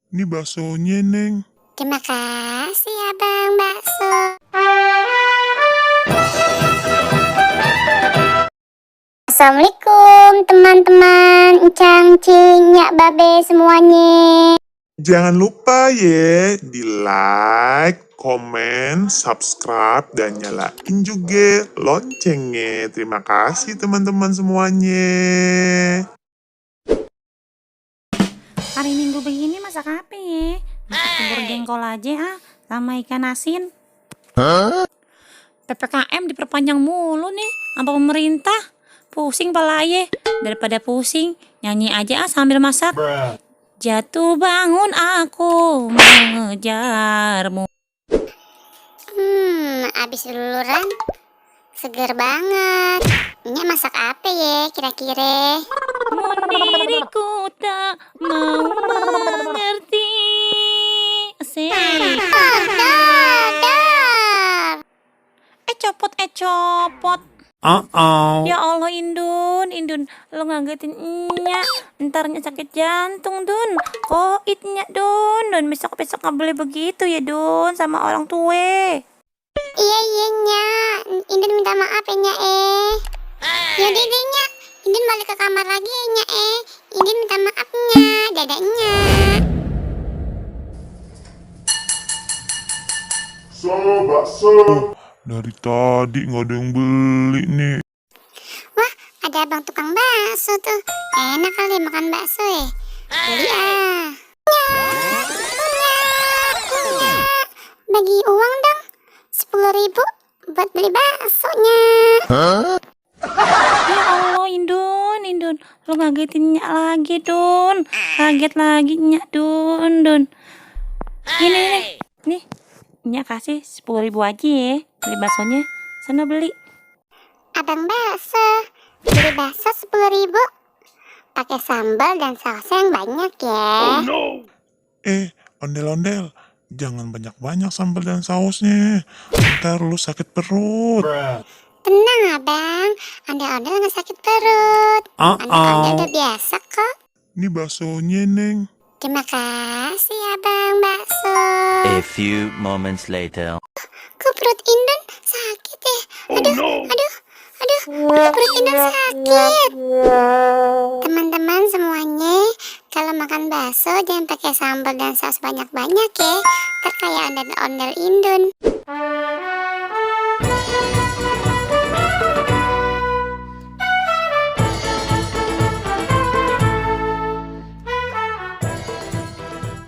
Ini baksonya, Neng. Terima kasih, Abang Bakso. Assalamualaikum, teman-teman. Encang, Cing, Nyak, Babe semuanya. Jangan lupa ya, di like, komen, subscribe, dan nyalain juga loncengnya. Terima kasih teman-teman semuanya. Hari Minggu begini masak apa ya? Masak bubur jengkol aja sama ikan asin. PPKM diperpanjang mulu nih sama pemerintah. Pusing pala aja. Daripada pusing, nyanyi aja sambil masak. Jatuh bangun aku mengejarmu. Abis luluran, seger banget. Nyak masak apa ya kira-kira? Diriku tak mau mengerti. Asik. Dar. Copot copot. Ya Allah Indun, lo ngagetin Nyak, entarnya sakit jantung Dun, koit Nyak Dun, besok nggak boleh begitu ya Dun sama orang tua. Iya Nyak, Indun minta maaf ya Nyak Yaudah deh Nyak, Indun balik ke kamar lagi ya Nyak Indun minta maaf Nyak, dadah Nyak. Bakso. Dari tadi nggak ada yang beli nih. Wah, ada abang tukang bakso tuh. Enak kali makan bakso ya. Beli Nyak. Bagi uang dong, 10.000 buat beli baksonya. Ya Allah Indun, lo ngagetin Nyak lagi Dun, kaget lagi Nyak Dun. Ini nih, Nyak kasih 10.000 aja ya, beli baksonya, sana beli. Abang bakso, beli bakso 10.000. Pakai sambal dan sausnya yang banyak ya. Ondel-ondel, jangan banyak-banyak sambal dan sausnya. Ntar lu sakit perut. Tenang abang, ondel-ondel nggak sakit perut. Ondel-ondel udah biasa kok. Ini baksonya, Neng. Terima kasih abang bakso. A few moments later. Kok perut Indun sakit ya? Aduh, perut Indun sakit. Teman-teman semuanya, kalau makan bakso jangan pakai sambal dan saus banyak-banyak ya. Ntar kayak ondel-ondel Indun.